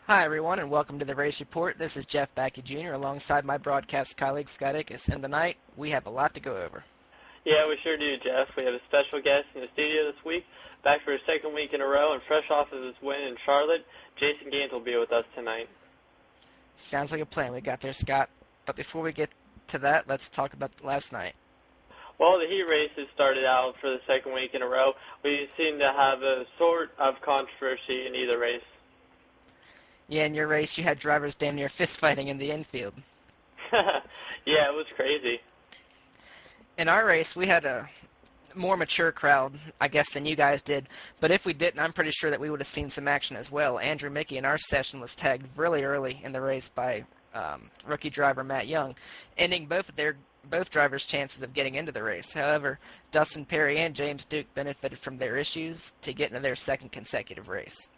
Hi, everyone, and welcome to the Race Report. This is Jeff Baki Jr. alongside my broadcast colleague, Scott Ickes, and tonight we have a lot to go over. Yeah, we sure do, Jeff. We have a special guest in the studio this week, back for his second week in a row, and fresh off of his win in Charlotte, Jason Gaines will be with us tonight. Sounds like a plan we got there, Scott. But before we get to that, let's talk about last night. Well, the heat races started out for the second week in a row. We seem to have a sort of controversy in either race. Yeah, in your race, you had drivers damn near fist fighting in the infield. Yeah, it was crazy. In our race, we had a more mature crowd, I guess, than you guys did. But if we didn't, I'm pretty sure that we would have seen some action as well. Andrew Mickey in our session was tagged really early in the race by rookie driver Matt Young, ending both drivers' chances of getting into the race. However, Dustin Perry and James Duke benefited from their issues to get into their second consecutive race.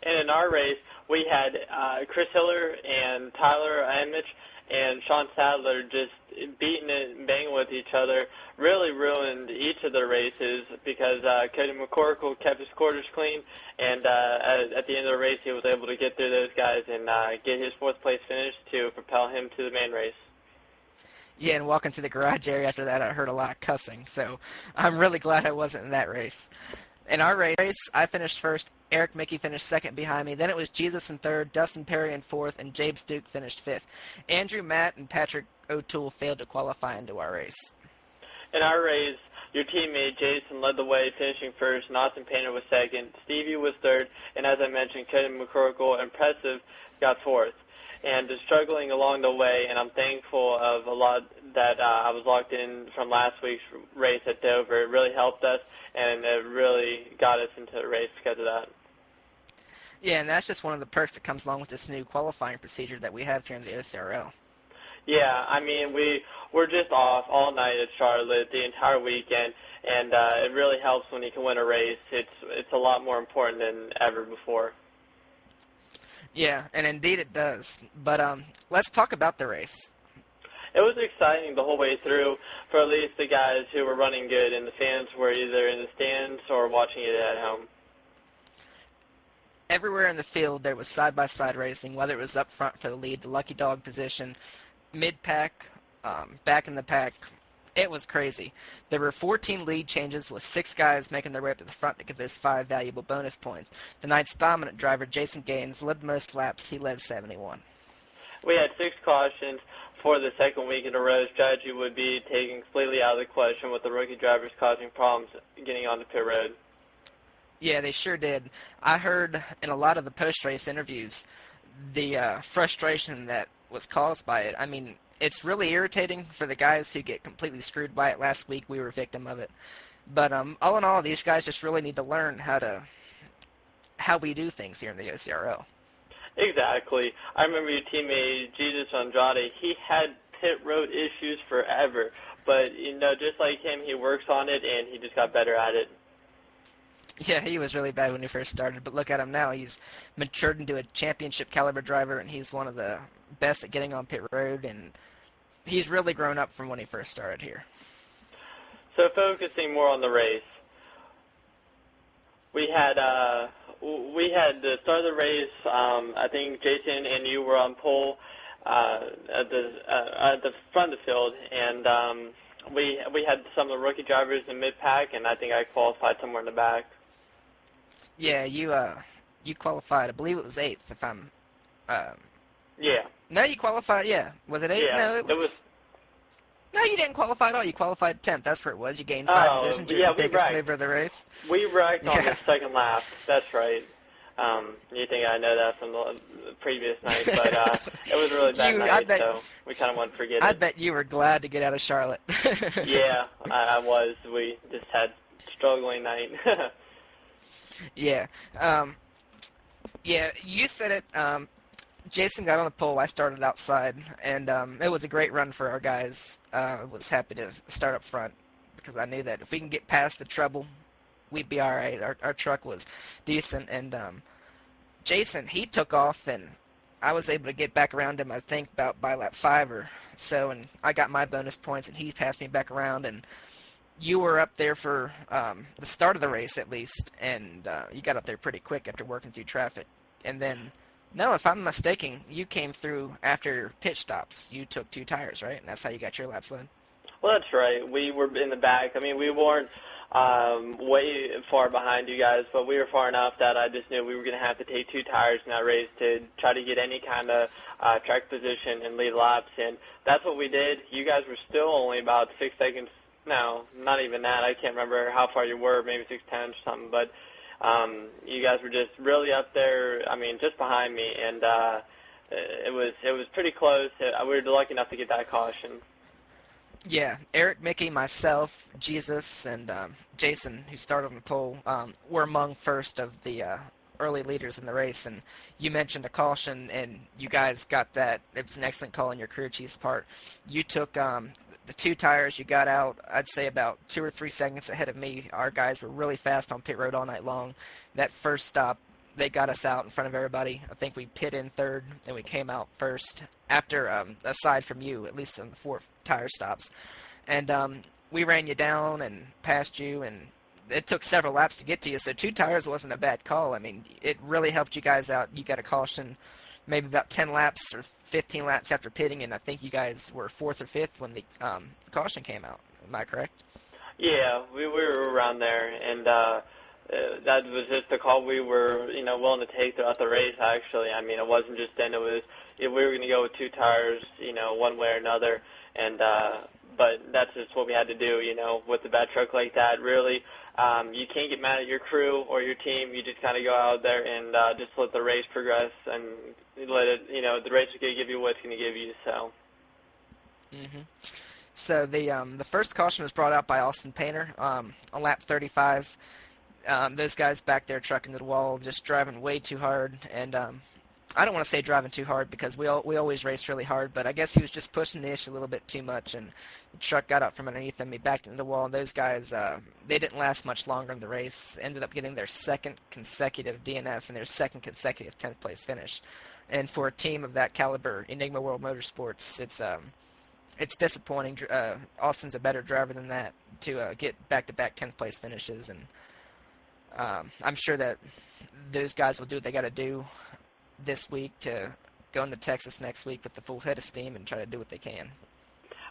And in our race, we had Chris Hiller and Tyler Amich and Sean Sadler just beating it and banging with each other. Really ruined each of their races because Cody McCorkle kept his quarters clean, and at the end of the race, he was able to get through those guys and get his fourth place finish to propel him to the main race. Yeah, and walking through the garage area after that, I heard a lot of cussing. So I'm really glad I wasn't in that race. In our race, I finished first. Eric Mickey finished second behind me. Then it was Jesus in third, Dustin Perry in fourth, and James Duke finished fifth. Andrew, Matt, and Patrick O'Toole failed to qualify into our race. In our race, your teammate Jason led the way, finishing first. Austin Painter was second. Stevie was third. And as I mentioned, Cody McCorkle, impressive, got fourth. And struggling along the way, and I'm thankful of a lot that I was locked in from last week's race at Dover. It really helped us, and it really got us into the race because of that. Yeah, and that's just one of the perks that comes along with this new qualifying procedure that we have here in the OCRL. Yeah, I mean, we're just off all night at Charlotte the entire weekend, and it really helps when you can win a race. It's a lot more important than ever before. Yeah, and indeed it does. But let's talk about the race. It was exciting the whole way through for at least the guys who were running good, and the fans were either in the stands or watching it at home. Everywhere in the field there was side-by-side racing, whether it was up front for the lead, the lucky dog position, mid-pack, back in the pack. It was crazy. There were 14 lead changes with 6 guys making their way up to the front to get those 5 valuable bonus points. The night's dominant driver, Jason Gaines, led the most laps. He led 71. We had 6 cautions for the second week in a row. Strategy would be taken completely out of the question with the rookie drivers causing problems getting onto pit road. Yeah, they sure did. I heard in a lot of the post-race interviews the frustration that was caused by it. I mean, it's really irritating for the guys who get completely screwed by it. Last week we were a victim of it. But all in all, these guys just really need to learn how we do things here in the OCRL. Exactly. I remember your teammate, Jesus Andrade, he had pit road issues forever. But, just like him, he works on it, and he just got better at it. Yeah, he was really bad when he first started, but look at him now. He's matured into a championship caliber driver, and he's one of the best at getting on pit road, and he's really grown up from when he first started here. So focusing more on the race, we had the start of the race. I think Jason and you were on pole at the front of the field, and we had some of the rookie drivers in mid pack, and I think I qualified somewhere in the back. Yeah, you qualified. I believe it was 8th. If I'm. Yeah. No, you qualified. Yeah, was it 8th? Yeah, No, it was. No, you didn't qualify at all. You qualified 10th. That's where it was. You gained 5 positions. You were the biggest mover of the race. We wrecked on the second lap. That's right. You think I know that from the previous night, but it was a really bad night, so we kind of want to forget it. I bet you were glad to get out of Charlotte. Yeah, I was. We just had a struggling night. Yeah. Yeah, you said it. Jason got on the pole. I started outside, and it was a great run for our guys. I was happy to start up front because I knew that if we can get past the trouble, we'd be all right. Our truck was decent, and Jason, he took off, and I was able to get back around him, I think, about by lap 5 or so, and I got my bonus points, and he passed me back around, and you were up there for the start of the race, at least, and you got up there pretty quick after working through traffic. And then No, if I'm mistaken, you came through after pit stops. You took 2 tires, right? And that's how you got your laps led. Well, that's right. We were in the back. I mean, we weren't way far behind you guys, but we were far enough that I just knew we were going to have to take 2 tires in that race to try to get any kind of track position and lead laps, and that's what we did. You guys were still only about 6 seconds. No, not even that. I can't remember how far you were, maybe 6 tenths or something, but you guys were just really up there. I mean, just behind me, and it was pretty close. We were lucky enough to get that caution. Yeah, Eric, Mickey, myself, Jesus, and Jason, who started on the pole, were among first of the early leaders in the race. And you mentioned a caution, and you guys got that. It was an excellent call on your crew chief's part. You took the 2 tires. You got out, I'd say, about 2 or 3 seconds ahead of me. Our guys were really fast on pit road all night long. That first stop, they got us out in front of everybody. I think we pit in third, and we came out first after, aside from you, at least on the 4 tire stops. And we ran you down and passed you, and it took several laps to get to you, so 2 tires wasn't a bad call. I mean, it really helped you guys out. You got a caution maybe about 10 laps or 15 laps after pitting, and I think you guys were fourth or fifth when the caution came out. Am I correct? Yeah, we were around there, and that was just the call we were, willing to take throughout the race. Actually, I mean, it wasn't just then. It was if we were going to go with 2 tires, one way or another, and but that's just what we had to do. With a bad truck like that, really, you can't get mad at your crew or your team. You just kind of go out there and just let the race progress and let it. The race is going to give you what it's going to give you. So. Mm-hmm. So the first caution was brought out by Austin Painter on lap 35. Those guys back there trucking to the wall, just driving way too hard, and I don't want to say driving too hard because we always race really hard, but I guess he was just pushing the issue a little bit too much, and the truck got up from underneath him. He backed into the wall, and those guys, they didn't last much longer in the race. Ended up getting their second consecutive DNF and their second consecutive 10th place finish. And for a team of that caliber, Enigma World Motorsports, it's disappointing. Austin's a better driver than that to get back-to-back 10th place finishes, and I'm sure that those guys will do what they got to do this week to go into Texas next week with the full head of steam and try to do what they can.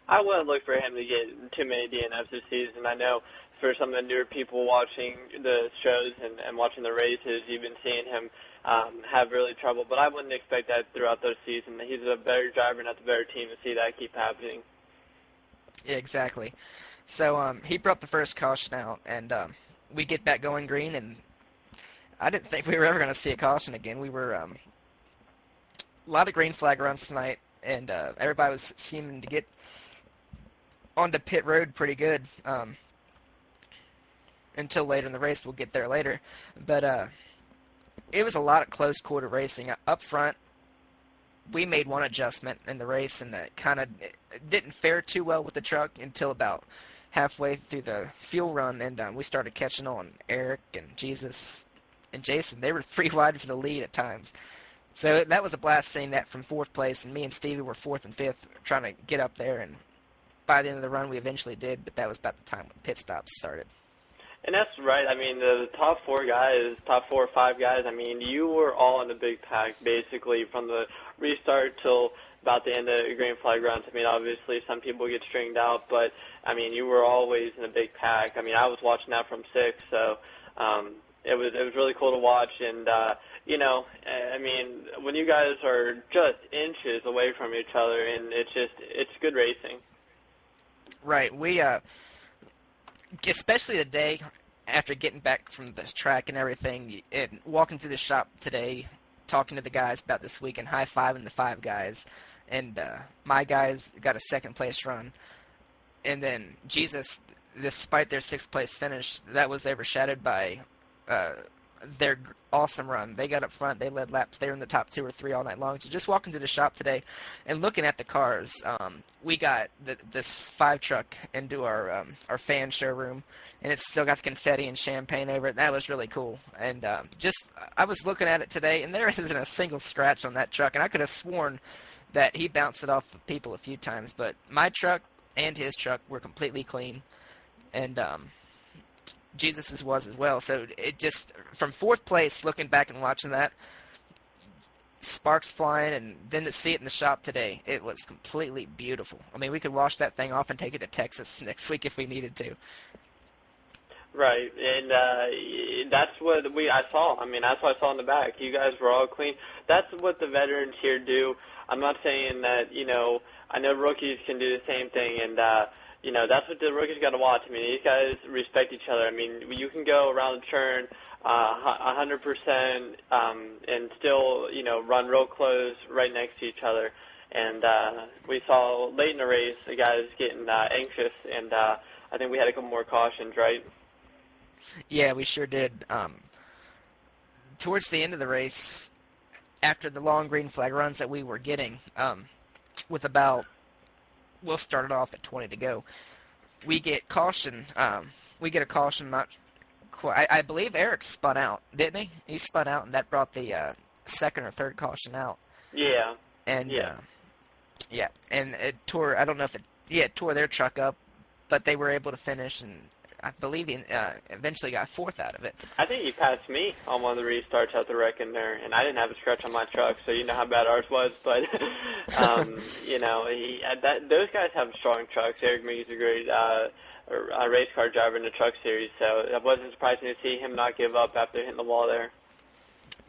I wouldn't look for him to get too many DNFs this season. I know for some of the newer people watching the shows and watching the races, you've been seeing him have really trouble, but I wouldn't expect that throughout the season. He's a better driver and that's a better team to see that keep happening. Yeah, exactly. So he brought the first caution out, and we get back going green, and I didn't think we were ever going to see a caution again. We were a lot of green flag runs tonight, and everybody was seeming to get onto pit road pretty good until later in the race. We'll get there later. But it was a lot of close quarter racing. Up front, we made one adjustment in the race, and that kind of didn't fare too well with the truck until about halfway through the fuel run, and we started catching on Eric and Jesus and Jason. They were 3 wide for the lead at times. So that was a blast seeing that from fourth place, and me and Stevie were fourth and fifth trying to get up there, and by the end of the run we eventually did, but that was about the time when pit stops started. And that's right. I mean, the top 4 guys, top 4 or 5 guys, I mean, you were all in the big pack basically from the restart till about the end of the green flag runs. I mean, obviously some people get stringed out, but, I mean, you were always in a big pack. I mean, I was watching that from 6, so it was really cool to watch. And, I mean, when you guys are just inches away from each other, and it's good racing. Right. We especially today, after getting back from the track and everything, and walking through the shop today, talking to the guys about this week and high-fiving the 5 guys, and my guys got a second-place run. And then Jesus, despite their 6th-place finish, that was overshadowed by their awesome run. They got up front. They led laps. They were in the top 2 or 3 all night long. So just walking to the shop today and looking at the cars, we got this 5 truck into our fan showroom, and it's still got the confetti and champagne over it. That was really cool. And I was looking at it today, and there isn't a single scratch on that truck. And I could have sworn that he bounced it off of people a few times. But my truck and his truck were completely clean. And Jesus's was as well. So it just, from 4th place, looking back and watching that, sparks flying, and then to see it in the shop today, it was completely beautiful. I mean, we could wash that thing off and take it to Texas next week if we needed to. Right, and that's what I saw. I mean, that's what I saw in the back. You guys were all clean. That's what the veterans here do. I'm not saying that, I know rookies can do the same thing, and, that's what the rookies got to watch. I mean, these guys respect each other. I mean, you can go around the turn 100% and still, run real close right next to each other. And we saw late in the race the guys getting anxious, and I think we had a couple more cautions, right? Yeah, we sure did. Towards the end of the race, after the long green flag runs that we were getting, with about, we'll start it off at 20 to go, we get caution. We get a caution, not quite. I believe Eric spun out, didn't he? He spun out, and that brought the second or third caution out. Yeah. And and it tore. I don't know if it tore their truck up, but they were able to finish, and I believe he eventually got fourth out of it. I think he passed me on one of the restarts at the wreck in there, and I didn't have a scratch on my truck, so you know how bad ours was. But, those guys have strong trucks. Eric McGee's a great race car driver in the truck series, so it wasn't surprising to see him not give up after hitting the wall there.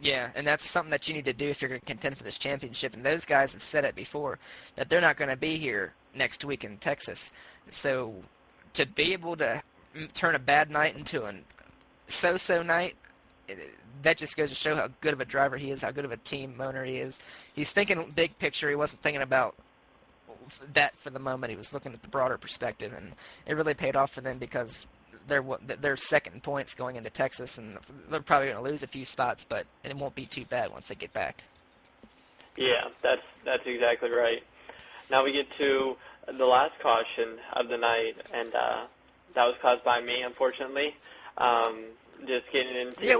Yeah, and that's something that you need to do if you're going to contend for this championship. And those guys have said it before, that they're not going to be here next week in Texas. So to be able to turn a bad night into a so-so night, that just goes to show how good of a driver he is, how good of a team owner he is. He's thinking big picture. He wasn't thinking about that for the moment. He was looking at the broader perspective, and it really paid off for them because they're second in points going into Texas, and they're probably going to lose a few spots, but it won't be too bad once they get back. Yeah, that's exactly right. Now we get to the last caution of the night, and that was caused by me, unfortunately. Just getting into... Yeah,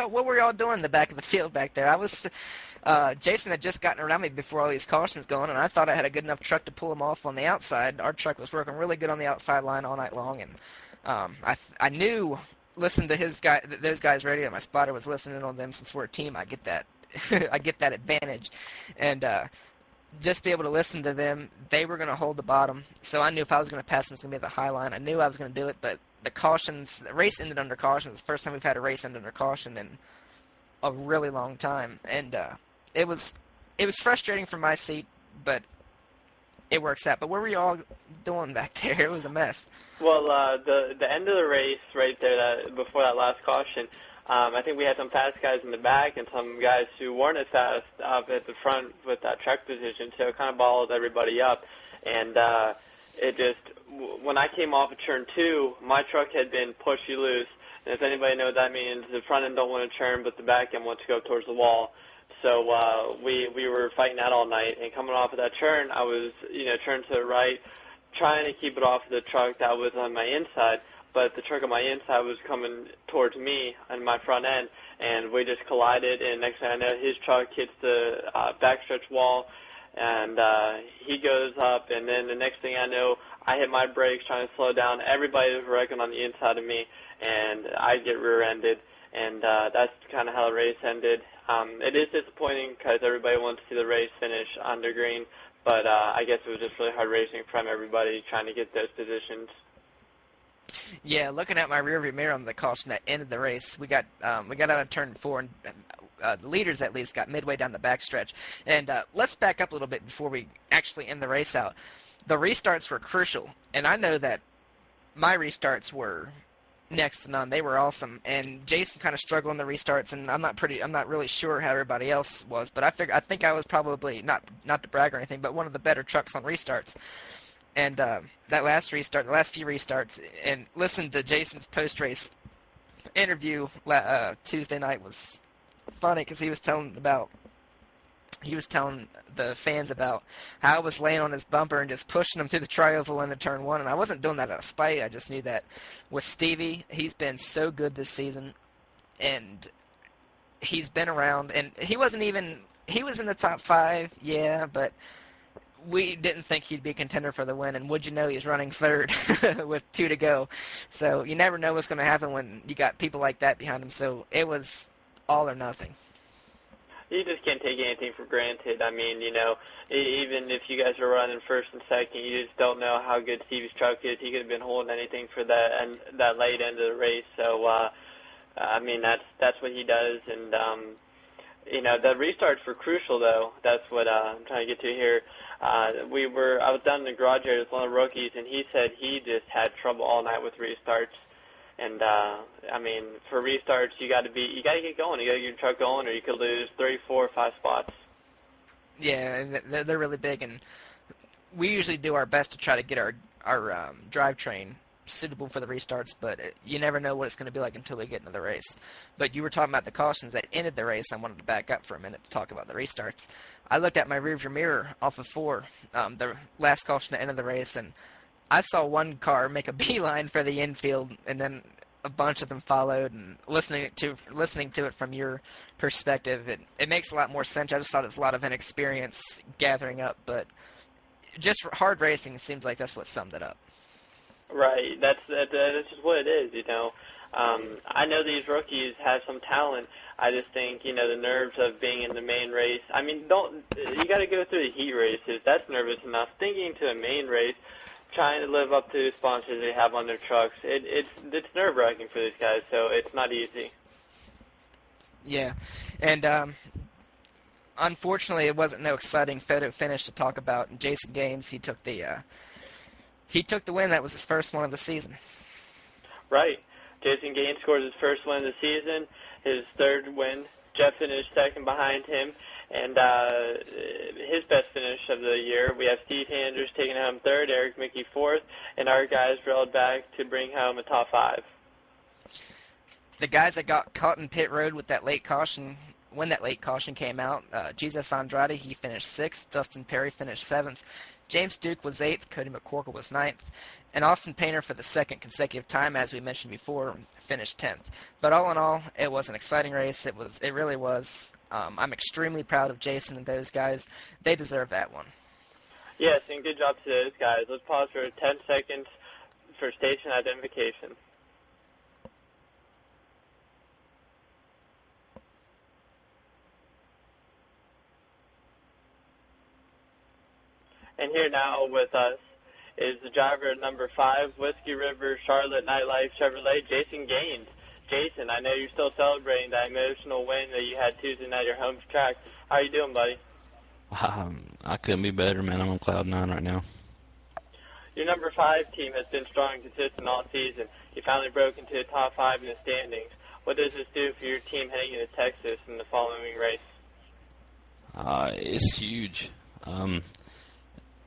what were y'all doing in the back of the field back there? I was... Jason had just gotten around me before all these cautions going, and I thought I had a good enough truck to pull him off on the outside. Our truck was working really good on the outside line all night long, and I knew, listening to those guys' radio, my spotter was listening on them. Since we're a team, I get that I get that advantage, and just be able to listen to them. They were going to hold the bottom, so I knew if I was going to pass them, it was going to be the high line. I knew I was going to do it, but the race ended under caution. It was the first time we've had a race end under caution in a really long time, and it was frustrating from my seat, but it works out. But what were you all doing back there? It was a mess. Well, the end of the race right there, before that last caution, I think we had some fast guys in the back and some guys who weren't as fast up at the front with that track position, so it kind of balled everybody up. And it just, when I came off of turn 2, my truck had been pushy loose. And if anybody knows what that means, the front end don't want to turn, but the back end wants to go towards the wall. So we were fighting that all night. And coming off of that turn, I was, turned to the right, trying to keep it off of the truck that was on my inside. But the truck on my inside was coming towards me on my front end, and we just collided. And next thing I know, his truck hits the backstretch wall, and he goes up. And then the next thing I know, I hit my brakes trying to slow down. Everybody was wrecking on the inside of me, and I get rear-ended. And that's kind of how the race ended. It is disappointing because everybody wants to see the race finish under green, but I guess it was just really hard racing from everybody trying to get those positions. Yeah, looking at my rearview mirror on the caution that ended the race, we got out of turn 4, and the leaders at least got midway down the backstretch. And let's back up a little bit before we actually end the race out. The restarts were crucial, and I know that my restarts were next to none. They were awesome, and Jason kind of struggled in the restarts, and I'm not really sure how everybody else was, but I think I was probably not to brag or anything, but one of the better trucks on restarts. And that last few restarts, and listen to Jason's post-race interview Tuesday night was funny because he was telling the fans about how I was laying on his bumper and just pushing him through the tri-oval into turn 1, and I wasn't doing that out of spite. I just knew that with Stevie, he's been so good this season, and he's been around, and he was in the top 5, yeah, but we didn't think he'd be a contender for the win, and would you know he's running third with 2 to go. So you never know what's going to happen when you got people like that behind him, so it was all or nothing. You just can't take anything for granted. I mean, even if you guys are running first and second, you just don't know how good Stevie's truck is. He could have been holding anything for that late end of the race. So, I mean, that's what he does. And, the restarts were crucial, though. That's what I'm trying to get to here. I was down in the garage area with one of the rookies, and he said he just had trouble all night with restarts. And I mean, for restarts, you got to get going. You got to get your truck going, or you could lose 3, 4, 5 spots. Yeah, and they're really big, and we usually do our best to try to get our drivetrain suitable for the restarts, but you never know what it's going to be like until we get into the race. But you were talking about the cautions that ended the race. I wanted to back up for a minute to talk about the restarts. I looked at my rearview mirror off of 4, the last caution that ended the race, and I saw one car make a beeline for the infield, and then a bunch of them followed. And listening to it from your perspective, it makes a lot more sense. I just thought it was a lot of inexperience gathering up, but just hard racing seems like that's what summed it up. Right. That's just what it is. I know these rookies have some talent. I just think the nerves of being in the main race. I mean, you got to go through the heat races. That's nervous enough. Thinking to a main race, trying to live up to the sponsors they have on their trucks. It's nerve-wracking for these guys, so it's not easy. Yeah, and unfortunately, it wasn't no exciting photo finish to talk about. And Jason Gaines, he took the win. That was his first one of the season. Right. Jason Gaines scored his first win of the season, his third win. Jeff finished second behind him, and his best finish of the year. We have Steve Handers taking home third, Eric Mickey fourth, and our guys railed back to bring home a top 5. The guys that got caught in pit road with that late caution, when that late caution came out, Jesus Andrade, he finished 6th, Dustin Perry finished 7th, James Duke was 8th, Cody McCorkle was 9th, and Austin Painter for the second consecutive time, as we mentioned before, finished 10th. But all in all, it was an exciting race. It really was. I'm extremely proud of Jason and those guys. They deserve that one. Yes, and good job to those guys. Let's pause for 10 seconds for station identification. And here now with us is the driver at number 5, Whisky River, Charlotte Nightlife Chevrolet, Jason Gaines. Jason, I know you're still celebrating that emotional win that you had Tuesday night at your home track. How are you doing, buddy? I couldn't be better, man. I'm on cloud 9 right now. Your number 5 team has been strong and consistent all season. You finally broke into the top 5 in the standings. What does this do for your team heading into Texas in the following race? It's huge.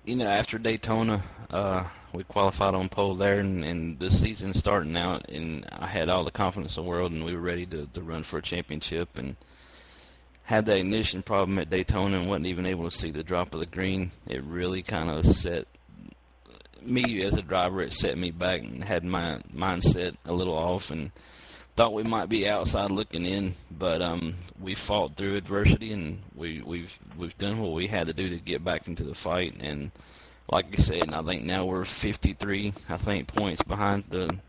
After Daytona, we qualified on pole there, and the season's starting out, and I had all the confidence in the world, and we were ready to run for a championship, and had that ignition problem at Daytona and wasn't even able to see the drop of the green. It really kind of set me as a driver. It set me back and had my mindset a little off, and thought we might be outside looking in, but we fought through adversity, and we've done what we had to do to get back into the fight. And like I said, I think now we're 53, points behind the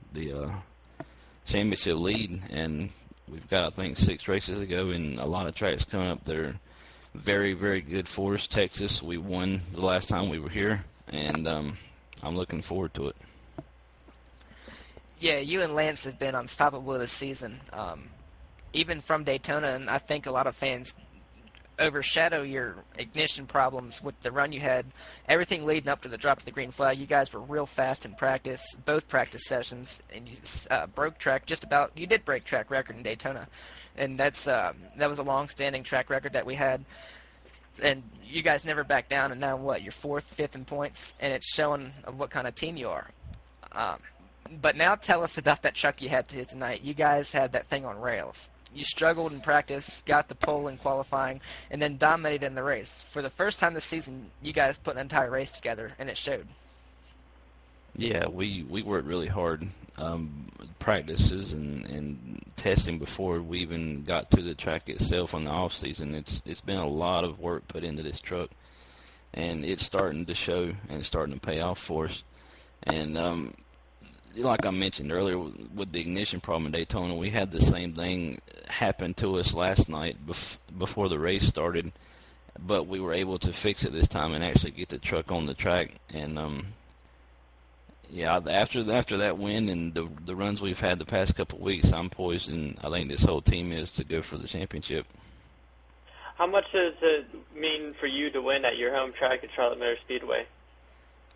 championship lead, and we've got, 6 races to go, and a lot of tracks coming up that are very, very good for us. Texas, we won the last time we were here, and I'm looking forward to it. Yeah, you and Lance have been unstoppable this season, even from Daytona, and I think a lot of fans overshadow your ignition problems with the run you had. Everything leading up to the drop of the green flag, you guys were real fast in practice, both practice sessions, and you broke track you did break track record in Daytona, and that was a long-standing track record that we had, and you guys never backed down, and now you're 4th, 5th in points, and it's showing of what kind of team you are. But now tell us about that truck you had tonight. You guys had that thing on rails. You struggled in practice, got the pole in qualifying, and then dominated in the race. For the first time this season, you guys put an entire race together, and it showed. Yeah, we worked really hard. Practices and testing before we even got to the track itself on the off season. It's been a lot of work put into this truck, and it's starting to show and it's starting to pay off for us. And like I mentioned earlier with the ignition problem in Daytona, we had the same thing happen to us last night before the race started, but we were able to fix it this time and actually get the truck on the track. And yeah, after that win and the runs we've had the past couple of weeks, I'm poised, and I think this whole team is, to go for the championship. How much does it mean for you to win at your home track at Charlotte Motor Speedway?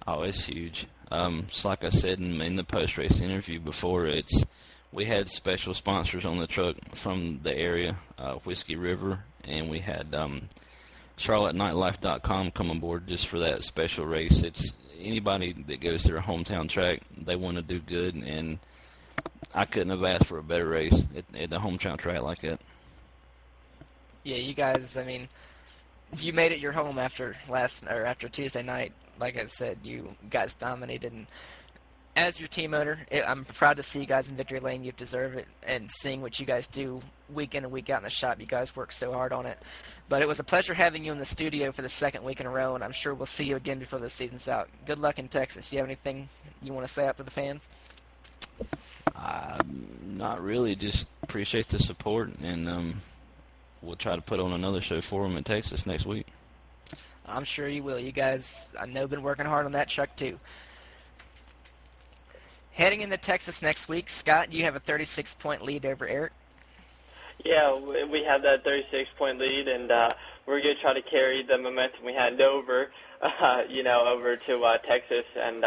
Oh, it's huge. It's like I said in the post-race interview before, we had special sponsors on the truck from the area, Whisky River, and we had Nightlife.com come on board just for that special race. It's anybody that goes to their hometown track, they want to do good, and I couldn't have asked for a better race at the hometown track like that. Yeah, you guys, I mean, you made it your home after Tuesday night. Like I said, you guys dominated, and as your team owner, I'm proud to see you guys in victory lane. You deserve it, and seeing what you guys do week in and week out in the shop, you guys work so hard on it. But it was a pleasure having you in the studio for the second week in a row, and I'm sure we'll see you again before the season's out. Good luck in Texas. Do you have anything you want to say out to the fans? Not really. Just appreciate the support, and we'll try to put on another show for them in Texas next week. I'm sure you will. You guys, I know, been working hard on that truck too. Heading into Texas next week, Scott, you have a 36-point lead over Eric. Yeah, we have that 36-point lead, and we're going to try to carry the momentum we had over, over to Texas, and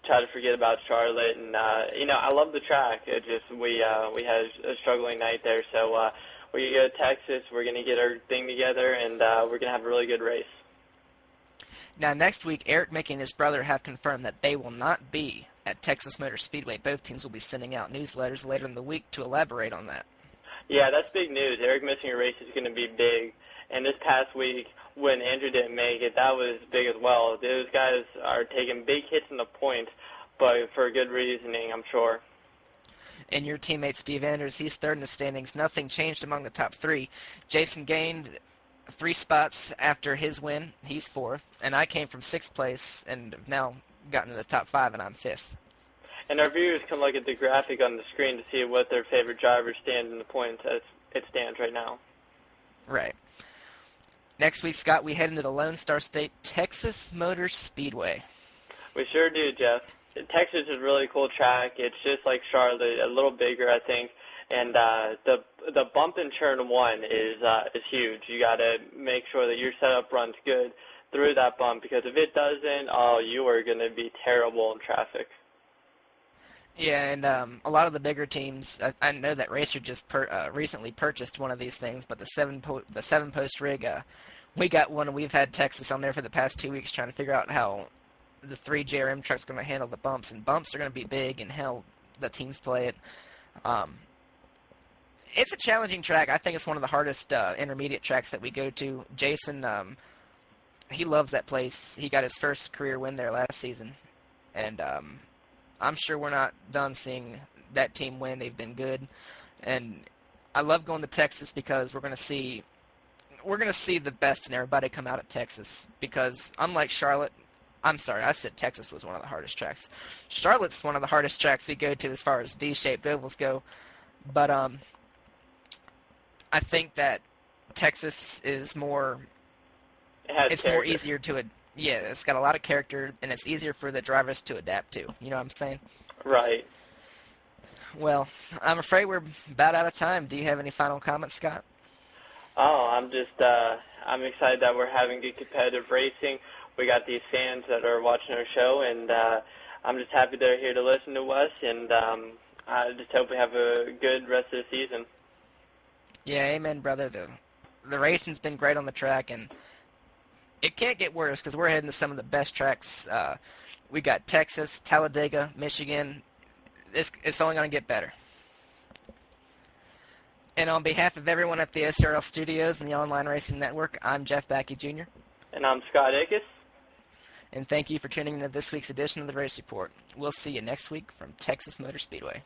try to forget about Charlotte. And I love the track. It just we had a struggling night there, so we're going to go to Texas. We're going to get our thing together, and we're going to have a really good race. Now, next week, Eric Mickey and his brother have confirmed that they will not be at Texas Motor Speedway. Both teams will be sending out newsletters later in the week to elaborate on that. Yeah, that's big news. Eric missing a race is going to be big. And this past week, when Andrew didn't make it, that was big as well. Those guys are taking big hits in the points, but for good reasoning, I'm sure. And your teammate Steve Anders, he's third in the standings. Nothing changed among the top three. Jason gained 3 spots after his win. He's fourth. And I came from 6th place and have now gotten to the top 5, and I'm 5th. And our viewers can look at the graphic on the screen to see what their favorite drivers stand in the points as it stands right now. Right. Next week, Scott, we head into the Lone Star State, Texas Motor Speedway. We sure do, Jeff. Texas is a really cool track. It's just like Charlotte, a little bigger, I think. And the bump in turn 1 is huge. You got to make sure that your setup runs good through that bump, because if it doesn't, you are going to be terrible in traffic. Yeah, and a lot of the bigger teams, I know that Racer just recently purchased one of these things, but the seven post rig, we got one, and we've had Texas on there for the past 2 weeks trying to figure out how the 3 JRM truck's going to handle the bumps, and bumps are going to be big, and how the teams play it. It's a challenging track. I think it's one of the hardest intermediate tracks that we go to. Jason, he loves that place. He got his first career win there last season, and I'm sure we're not done seeing that team win. They've been good, and I love going to Texas because we're going to see the best in everybody come out at Texas, because unlike Charlotte, I'm sorry, I said Texas was one of the hardest tracks. Charlotte's one of the hardest tracks we go to as far as D-shaped ovals go, but I think that Texas is more. It's more easier to. Yeah, it's got a lot of character, and it's easier for the drivers to adapt to. You know what I'm saying? Right. Well, I'm afraid we're about out of time. Do you have any final comments, Scott? Oh, I'm excited that we're having good competitive racing. We got these fans that are watching our show, and I'm just happy they're here to listen to us, and I just hope we have a good rest of the season. Yeah, amen, brother. The racing's been great on the track, and it can't get worse because we're heading to some of the best tracks. We got Texas, Talladega, Michigan. It's only going to get better. And on behalf of everyone at the OCRL Studios and the Online Racing Network, I'm Jeff Baki Jr. And I'm Scott Ickes. And thank you for tuning in to this week's edition of the Race Report. We'll see you next week from Texas Motor Speedway.